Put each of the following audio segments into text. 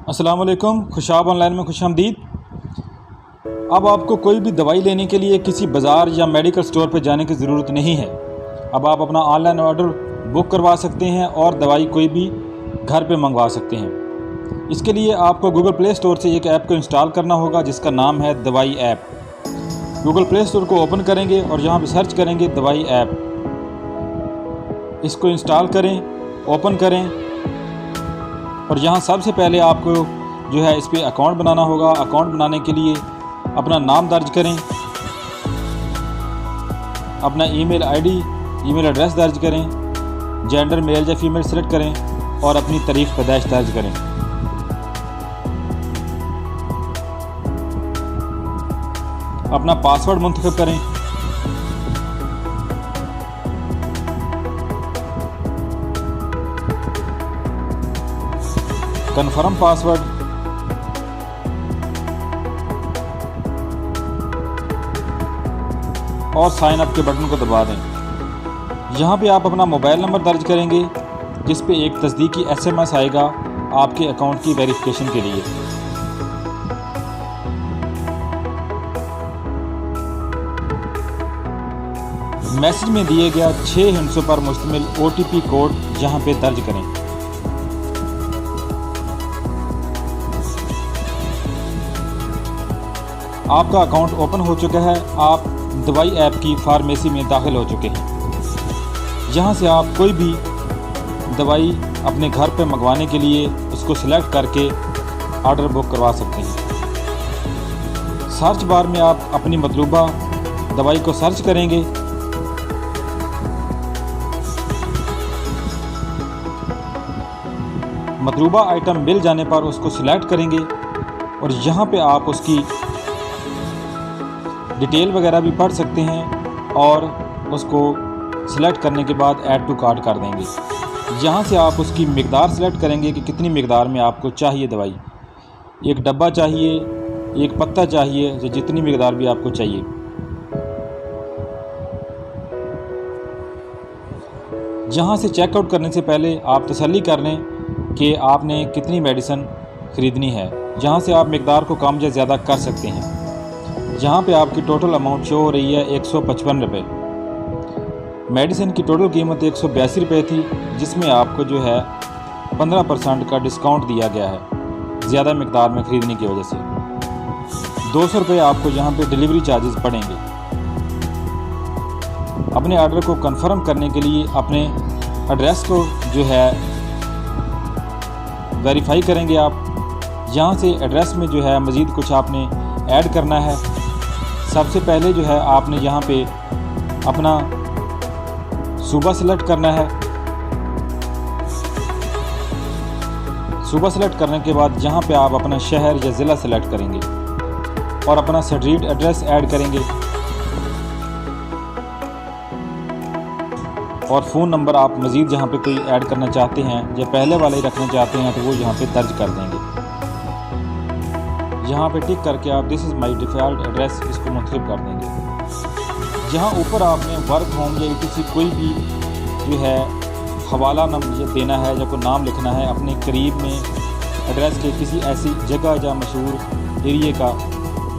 अस्सलाम वालेकुम। खुशाब ऑनलाइन में खुशामदीद। अब आपको कोई भी दवाई लेने के लिए किसी बाज़ार या मेडिकल स्टोर पर जाने की ज़रूरत नहीं है। अब आप अपना ऑनलाइन ऑर्डर बुक करवा सकते हैं और दवाई कोई भी घर पे मंगवा सकते हैं। इसके लिए आपको गूगल प्ले स्टोर से एक ऐप को इंस्टॉल करना होगा जिसका नाम है दवाई ऐप। गूगल प्ले स्टोर को ओपन करेंगे और यहाँ पे सर्च करेंगे दवाई ऐप। इसको इंस्टॉल करें, ओपन करें और यहाँ सबसे पहले आपको जो है इस पर अकाउंट बनाना होगा। अकाउंट बनाने के लिए अपना नाम दर्ज करें, अपना ईमेल आईडी, ईमेल एड्रेस दर्ज करें, जेंडर मेल या फीमेल सेलेक्ट करें और अपनी तारीख पैदाइश दर्ज करें। अपना पासवर्ड मुंतखब करें। कन्फर्म पासवर्ड, और साइन अप के बटन को दबा दें। यहाँ पे आप अपना मोबाइल नंबर दर्ज करेंगे जिस पे एक तस्दीकी SMS आएगा आपके अकाउंट की वेरिफिकेशन के लिए। मैसेज में दिए गया 6 हिंसों पर मुश्तमिल OTP कोड यहाँ पे दर्ज करें। आपका अकाउंट ओपन हो चुका है। आप दवाई ऐप की फार्मेसी में दाखिल हो चुके हैं। यहाँ से आप कोई भी दवाई अपने घर पे मंगवाने के लिए उसको सिलेक्ट करके ऑर्डर बुक करवा सकते हैं। सर्च बार में आप अपनी मतलूबा दवाई को सर्च करेंगे। मतलूबा आइटम मिल जाने पर उसको सिलेक्ट करेंगे और यहाँ पे आप उसकी डिटेल वगैरह भी पढ़ सकते हैं और उसको सिलेक्ट करने के बाद ऐड टू कार्ट कर देंगे। यहाँ से आप उसकी मिकदार सिलेक्ट करेंगे कि कितनी मिकदार में आपको चाहिए दवाई। एक डब्बा चाहिए, एक पत्ता चाहिए, या जितनी मिकदार भी आपको चाहिए। यहाँ से चेकआउट करने से पहले आप तसल्ली कर लें कि आपने कितनी मेडिसिन ख़रीदनी है। यहाँ से आप मिकदार को कम या ज़्यादा कर सकते हैं। यहाँ पे आपकी टोटल अमाउंट शो हो रही है 155 रुपये। मेडिसिन की टोटल कीमत 182 रुपये थी, जिसमें आपको जो है 15% का डिस्काउंट दिया गया है ज़्यादा मिकदार में ख़रीदने की वजह से। 200 रुपये आपको यहाँ पे डिलीवरी चार्जेस पड़ेंगे। अपने ऑर्डर को कंफर्म करने के लिए अपने एड्रेस को जो है वेरीफाई करेंगे आप। यहाँ से एड्रेस में जो है मज़ीद कुछ आपने ऐड करना है। सबसे पहले जो है आपने यहाँ पे अपना सूबा सेलेक्ट करना है। सूबा सेलेक्ट करने के बाद यहाँ पे आप अपना शहर या ज़िला सेलेक्ट करेंगे और अपना स्ट्रीट एड्रेस ऐड करेंगे और फ़ोन नंबर आप मज़ीद जहाँ पे कोई ऐड करना चाहते हैं या पहले वाले ही रखना चाहते हैं तो वो यहाँ पे दर्ज कर देंगे। यहाँ पे टिक करके आप this is my default address इसको मुंतखब कर देंगे। यहाँ ऊपर आपने वर्क होम या किसी कोई भी जो है हवाला नंबर देना है या कोई नाम लिखना है अपने करीब में एड्रेस के किसी ऐसी जगह या मशहूर एरिए का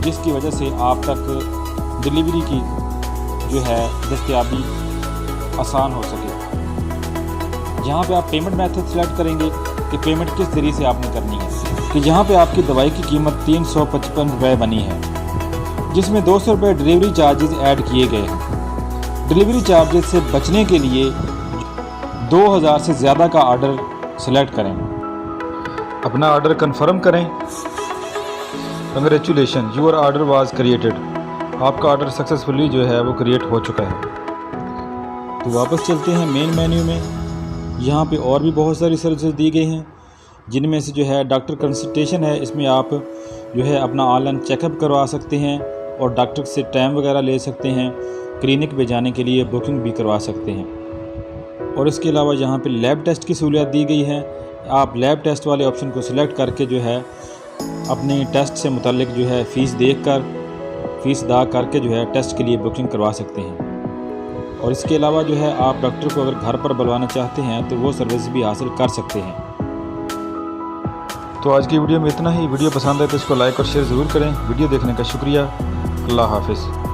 जिसकी वजह से आप तक डिलीवरी की जो है दस्तयाबी आसान हो सके। यहाँ पे आप पेमेंट मेथड सेलेक्ट करेंगे कि पेमेंट किस ज़रिए से आपने करनी है। कि यहाँ पे आपकी दवाई की कीमत 355 रुपये बनी है, जिसमें 200 रुपये डिलीवरी चार्जेस ऐड किए गए हैं। डिलीवरी चार्जेस से बचने के लिए 2000 से ज़्यादा का ऑर्डर सेलेक्ट करें। अपना ऑर्डर कंफर्म करें। Congratulation, your order was created. आपका ऑर्डर सक्सेसफुली जो है वो क्रिएट हो चुका है। तो वापस चलते हैं मेन मेन्यू में। यहाँ पे और भी बहुत सारी सर्विसेज दी गई हैं, जिनमें से जो है डॉक्टर कंसल्टेशन है। इसमें आप जो है अपना ऑनलाइन चेकअप करवा सकते हैं और डॉक्टर से टाइम वगैरह ले सकते हैं। क्लिनिक पे जाने के लिए बुकिंग भी करवा सकते हैं। और इसके अलावा यहाँ पे लैब टेस्ट की सहूलियत दी गई है। आप लैब टेस्ट वाले ऑप्शन को सिलेक्ट करके जो है अपने टेस्ट से मुतल्लिक जो है फ़ीस अदा करके जो है टेस्ट के लिए बुकिंग करवा सकते हैं। और इसके अलावा जो है आप डॉक्टर को अगर घर पर बुलवाना चाहते हैं तो वो सर्विस भी हासिल कर सकते हैं। तो आज की वीडियो में इतना ही। वीडियो पसंद है तो इसको लाइक और शेयर ज़रूर करें। वीडियो देखने का शुक्रिया। अल्लाह हाफ़िज़।